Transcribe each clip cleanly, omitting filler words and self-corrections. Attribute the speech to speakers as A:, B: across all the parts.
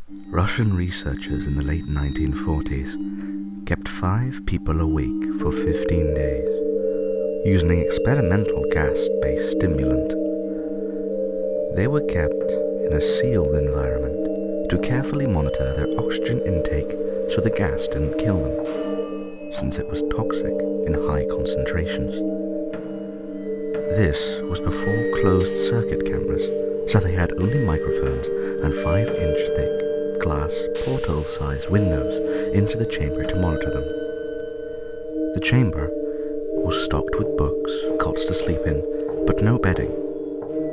A: Russian researchers in the late 1940s kept 5 people awake for 15 days, using an experimental gas-based stimulant. They were kept in a sealed environment to carefully monitor their oxygen intake so the gas didn't kill them, since it was toxic in high concentrations. This was before closed-circuit cameras, so they had only microphones and 5-inch thick glass porthole-sized windows into the chamber to monitor them. The chamber was stocked with books, cots to sleep in, but no bedding,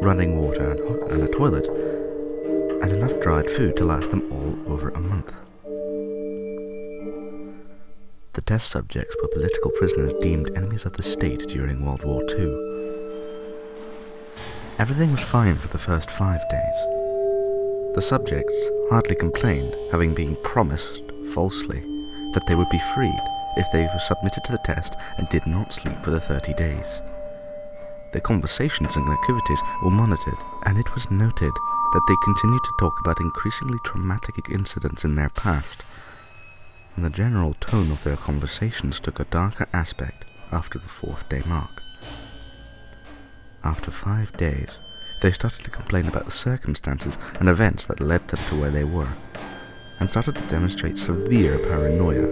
A: running water and a toilet, and enough dried food to last them all over a month. The test subjects were political prisoners deemed enemies of the state during World War II. Everything was fine for the first 5 days. The subjects hardly complained, having been promised, falsely, that they would be freed if they were submitted to the test and did not sleep for the 30 days. Their conversations and activities were monitored, and it was noted that they continued to talk about increasingly traumatic incidents in their past, and the general tone of their conversations took a darker aspect after the 4th day mark. After 5 days, they started to complain about the circumstances and events that led them to where they were, and started to demonstrate severe paranoia.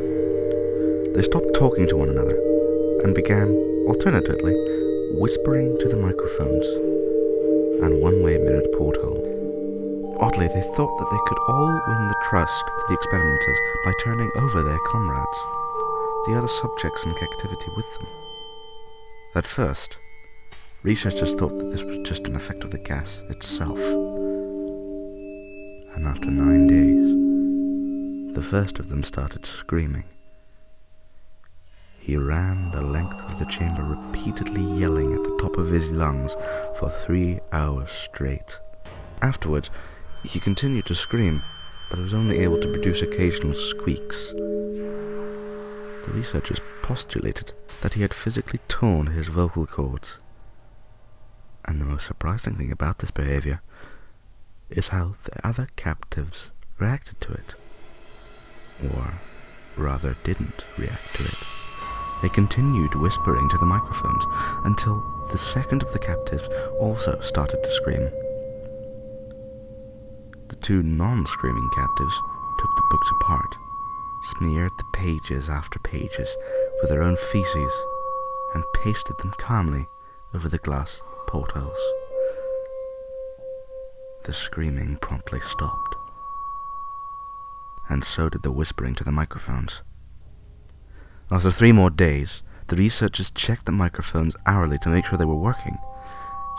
A: They stopped talking to one another, and began, alternately, whispering to the microphones and one-way mirrored porthole. Oddly, they thought that they could all win the trust of the experimenters by turning over their comrades, the other subjects in captivity with them. At first, researchers thought that this was just an effect of the gas itself. And after 9 days, the first of them started screaming. He ran the length of the chamber repeatedly yelling at the top of his lungs for 3 hours straight. Afterwards, he continued to scream, but was only able to produce occasional squeaks. The researchers postulated that he had physically torn his vocal cords. And the most surprising thing about this behavior is how the other captives reacted to it. Or rather didn't react to it. They continued whispering to the microphones until the second of the captives also started to scream. The 2 non-screaming captives took the books apart, smeared the pages after pages with their own feces, and pasted them calmly over the glass portholes. The screaming promptly stopped, and so did the whispering to the microphones. After 3 more days, the researchers checked the microphones hourly to make sure they were working,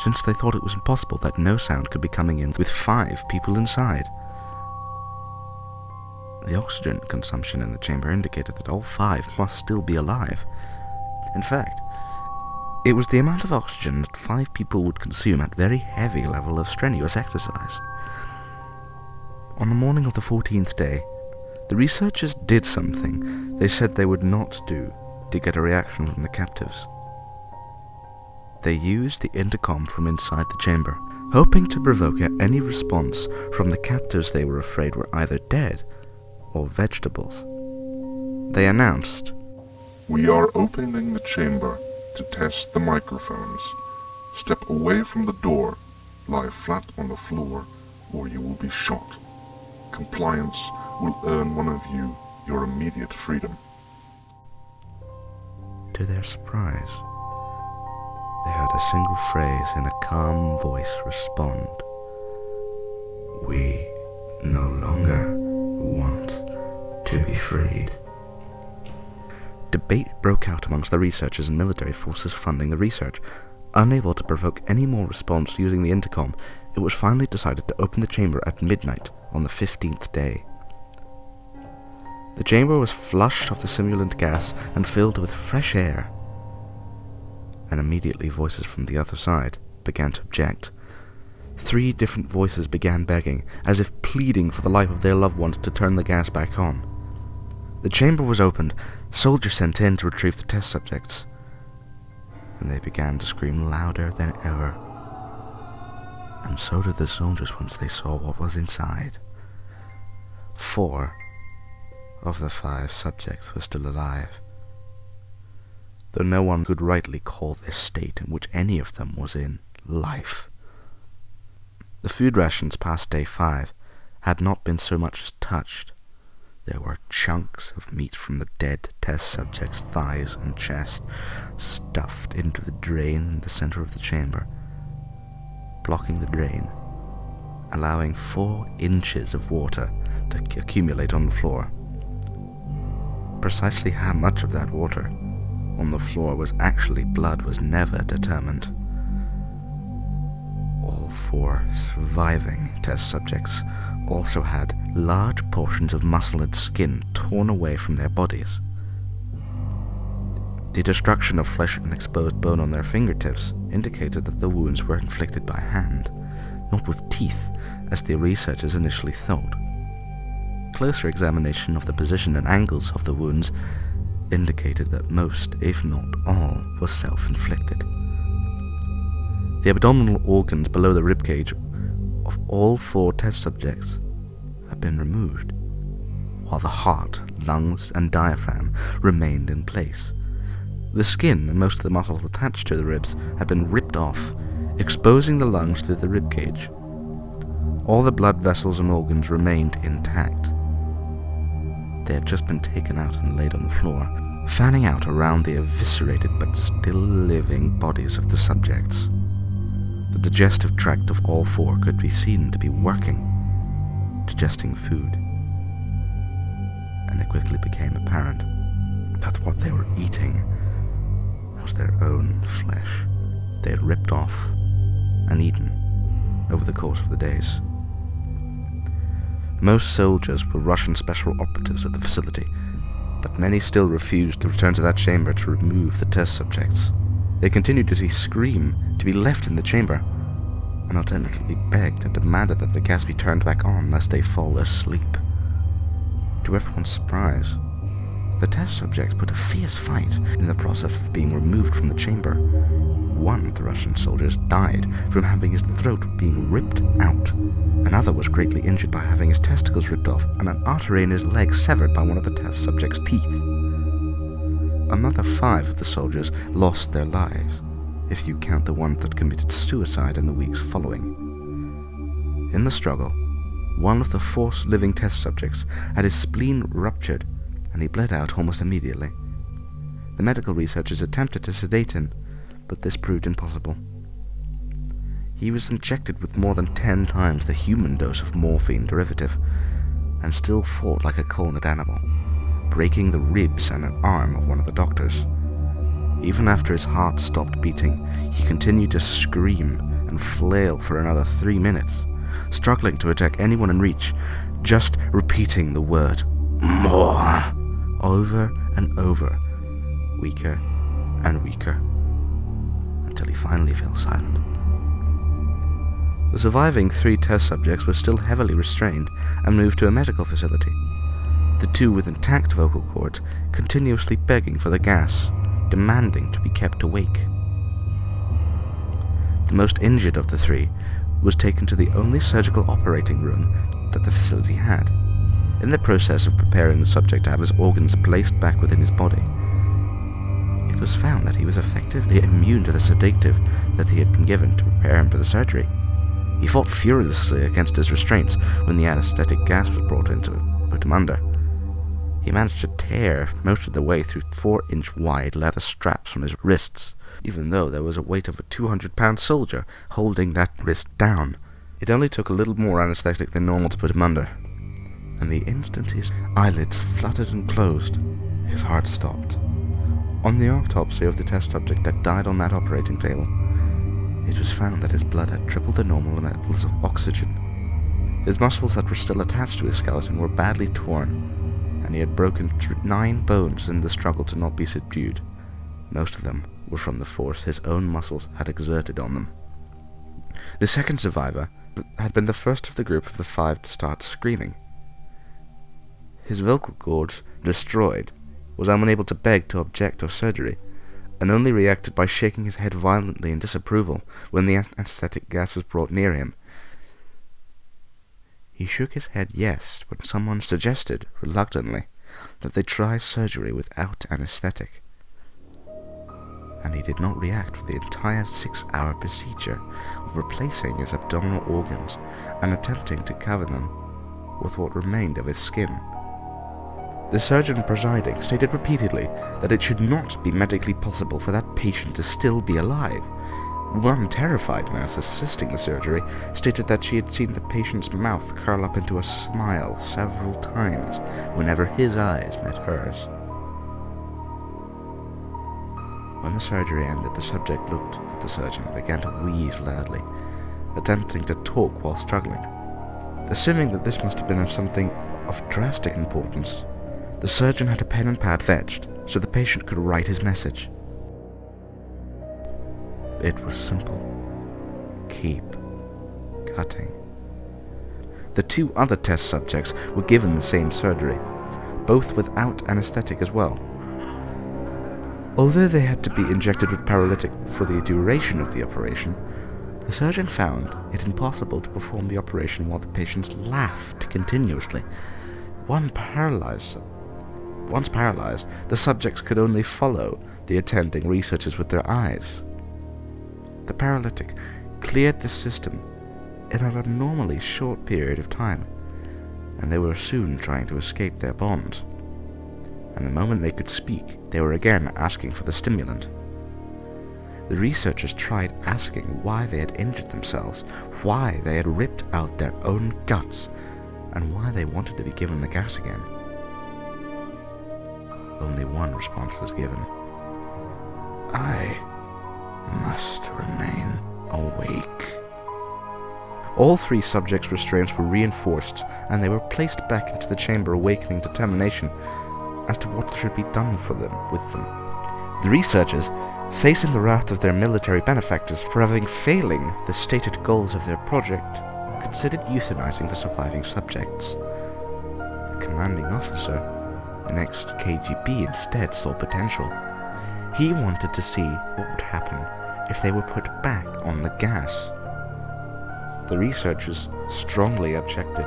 A: since they thought it was impossible that no sound could be coming in with 5 people inside. The oxygen consumption in the chamber indicated that all 5 must still be alive. In fact, it was the amount of oxygen that 5 people would consume at very heavy level of strenuous exercise. On the morning of the 14th day, the researchers did something they said they would not do to get a reaction from the captives. They used the intercom from inside the chamber, hoping to provoke any response from the captives they were afraid were either dead or vegetables. They announced,
B: "We are opening the chamber to test the microphones. Step away from the door, lie flat on the floor, or you will be shot. Compliance will earn one of you your immediate freedom."
A: To their surprise, they heard a single phrase in a calm voice respond, "We no longer want to be freed." Debate broke out amongst the researchers and military forces funding the research. Unable to provoke any more response using the intercom, it was finally decided to open the chamber at midnight on the 15th day. The chamber was flushed of the simulant gas and filled with fresh air. And immediately voices from the other side began to object. 3 different voices began begging, as if pleading for the life of their loved ones, to turn the gas back on. The chamber was opened, soldiers sent in to retrieve the test subjects, and they began to scream louder than ever. And so did the soldiers once they saw what was inside. 4 of the 5 subjects were still alive, though no one could rightly call this state in which any of them was in life. The food rations past day 5 had not been so much as touched. There were chunks of meat from the dead test subjects' thighs and chest stuffed into the drain in the center of the chamber, blocking the drain, allowing 4 inches of water to accumulate on the floor. Precisely how much of that water on the floor was actually blood was never determined. All 4 surviving test subjects also had large portions of muscle and skin torn away from their bodies. The destruction of flesh and exposed bone on their fingertips indicated that the wounds were inflicted by hand, not with teeth, as the researchers initially thought. Closer examination of the position and angles of the wounds indicated that most, if not all, were self-inflicted. The abdominal organs below the ribcage of all 4 test subjects had been removed, while the heart, lungs, and diaphragm remained in place. The skin and most of the muscles attached to the ribs had been ripped off, exposing the lungs through the ribcage. All the blood vessels and organs remained intact. They had just been taken out and laid on the floor, fanning out around the eviscerated but still living bodies of the subjects. The digestive tract of all 4 could be seen to be working, digesting food, and it quickly became apparent that what they were eating was their own flesh they had ripped off and eaten over the course of the days. Most soldiers were Russian special operatives at the facility, but many still refused to return to that chamber to remove the test subjects. They continued to scream to be left in the chamber, and alternately begged and demanded that the gas be turned back on lest they fall asleep. To everyone's surprise, the test subjects put a fierce fight in the process of being removed from the chamber. One of the Russian soldiers died from having his throat being ripped out. Another was greatly injured by having his testicles ripped off and an artery in his leg severed by one of the test subject's teeth. Another 5 of the soldiers lost their lives, if you count the ones that committed suicide in the weeks following. In the struggle, one of the 4 living test subjects had his spleen ruptured, and he bled out almost immediately. The medical researchers attempted to sedate him, but this proved impossible. He was injected with more than 10 times the human dose of morphine derivative, and still fought like a cornered animal, breaking the ribs and an arm of one of the doctors. Even after his heart stopped beating, he continued to scream and flail for another 3 minutes, struggling to attack anyone in reach, just repeating the word "more" over and over, weaker and weaker, until he finally fell silent. The surviving 3 test subjects were still heavily restrained and moved to a medical facility, the 2 with intact vocal cords continuously begging for the gas, demanding to be kept awake. The most injured of the 3 was taken to the only surgical operating room that the facility had. In the process of preparing the subject to have his organs placed back within his body, it was found that he was effectively immune to the sedative that he had been given to prepare him for the surgery. He fought furiously against his restraints when the anesthetic gas was brought in to put him under. He managed to tear most of the way through 4-inch wide leather straps from his wrists, even though there was a weight of a 200-pound soldier holding that wrist down. It only took a little more anesthetic than normal to put him under, and the instant his eyelids fluttered and closed, his heart stopped. On the autopsy of the test subject that died on that operating table, it was found that his blood had tripled the normal levels of oxygen. His muscles that were still attached to his skeleton were badly torn, and he had broken 9 bones in the struggle to not be subdued. Most of them were from the force his own muscles had exerted on them. The second survivor had been the first of the group of the 5 to start screaming. His vocal cords destroyed, was unable to beg to object or surgery, and only reacted by shaking his head violently in disapproval when the anesthetic gas was brought near him. He shook his head yes when someone suggested, reluctantly, that they try surgery without anesthetic. And he did not react for the entire 6-hour procedure of replacing his abdominal organs and attempting to cover them with what remained of his skin. The surgeon presiding stated repeatedly that it should not be medically possible for that patient to still be alive. One terrified nurse assisting the surgery stated that she had seen the patient's mouth curl up into a smile several times whenever his eyes met hers. When the surgery ended, the subject looked at the surgeon and began to wheeze loudly, attempting to talk while struggling. Assuming that this must have been of something of drastic importance, the surgeon had a pen and pad fetched so the patient could write his message. It was simple. Keep cutting. The 2 other test subjects were given the same surgery, both without anesthetic as well. Although they had to be injected with paralytic for the duration of the operation, the surgeon found it impossible to perform the operation while the patients laughed continuously. Once paralyzed, the subjects could only follow the attending researchers with their eyes. The paralytic cleared the system in an abnormally short period of time, and they were soon trying to escape their bond. And the moment they could speak, they were again asking for the stimulant. The researchers tried asking why they had injured themselves, why they had ripped out their own guts, and why they wanted to be given the gas again. Only one response was given. I must remain awake. All 3 subjects' restraints were reinforced, and they were placed back into the chamber awaiting determination as to what should be done with them. The researchers, facing the wrath of their military benefactors for having failing the stated goals of their project, considered euthanizing the surviving subjects. The commanding officer, the next KGB, instead saw potential. He wanted to see what would happen if they were put back on the gas. The researchers strongly objected,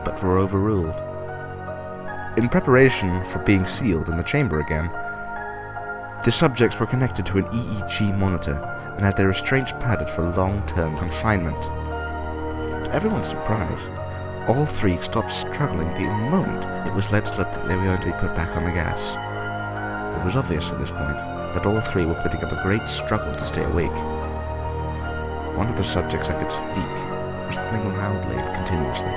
A: but were overruled. In preparation for being sealed in the chamber again, the subjects were connected to an EEG monitor and had their restraints padded for long-term confinement. To everyone's surprise, all 3 stopped struggling the moment it was let slip that they were going to be put back on the gas. It was obvious at this point that all 3 were putting up a great struggle to stay awake. One of the subjects that could speak was humming loudly and continuously.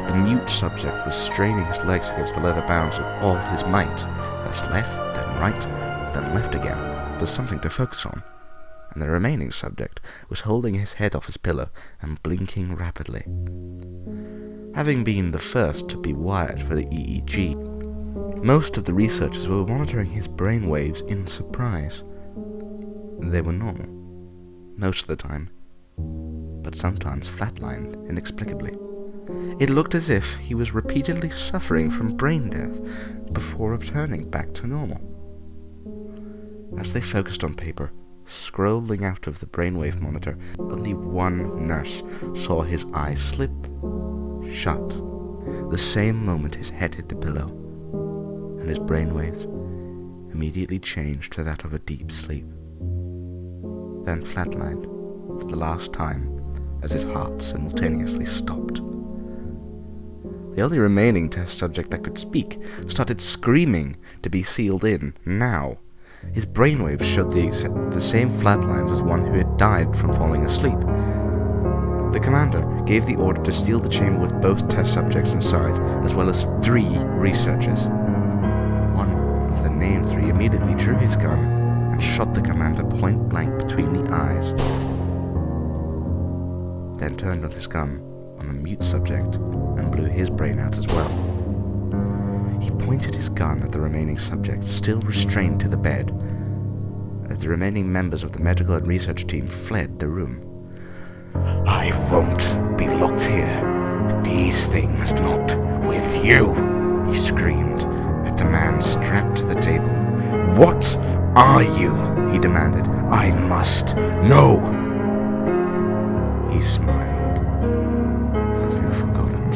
A: The mute subject was straining his legs against the leather bounds with all his might, first left, then right, then left again, for something to focus on. And the remaining subject was holding his head off his pillow and blinking rapidly. Having been the first to be wired for the EEG, most of the researchers were monitoring his brainwaves in surprise. They were normal, most of the time, but sometimes flatlined inexplicably. It looked as if he was repeatedly suffering from brain death before returning back to normal. As they focused on paper, scrolling out of the brainwave monitor, only one nurse saw his eyes slip shut the same moment his head hit the pillow, and his brainwaves immediately changed to that of a deep sleep, then flatlined for the last time as his heart simultaneously stopped. The only remaining test subject that could speak started screaming to be sealed in now. His brainwaves showed the same flatlines as one who had died from falling asleep. The commander gave the order to seal the chamber with both test subjects inside, as well as 3 researchers. One of the named 3 immediately drew his gun and shot the commander point blank between the eyes, then turned on his gun on the mute subject and blew his brain out as well. He pointed his gun at the remaining subject, still restrained to the bed, as the remaining members of the medical and research team fled the room. I won't be locked here with these things, not with you, he screamed at the man strapped to the table. What are you? He demanded. I must know. He smiled. Have you forgotten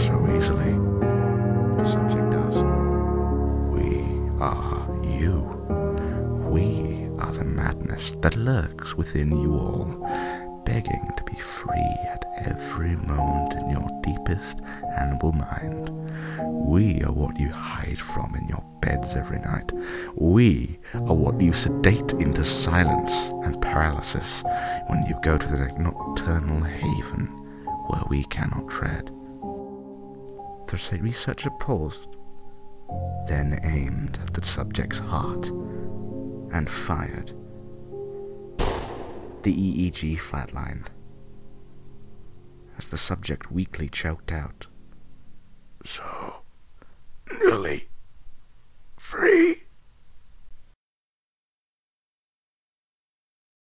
A: emptiness that lurks within you all, begging to be free at every moment in your deepest animal mind. We are what you hide from in your beds every night. We are what you sedate into silence and paralysis when you go to the nocturnal haven where we cannot tread. The researcher paused, then aimed at the subject's heart and fired. The EEG flatlined as the subject weakly choked out, "So, nearly free."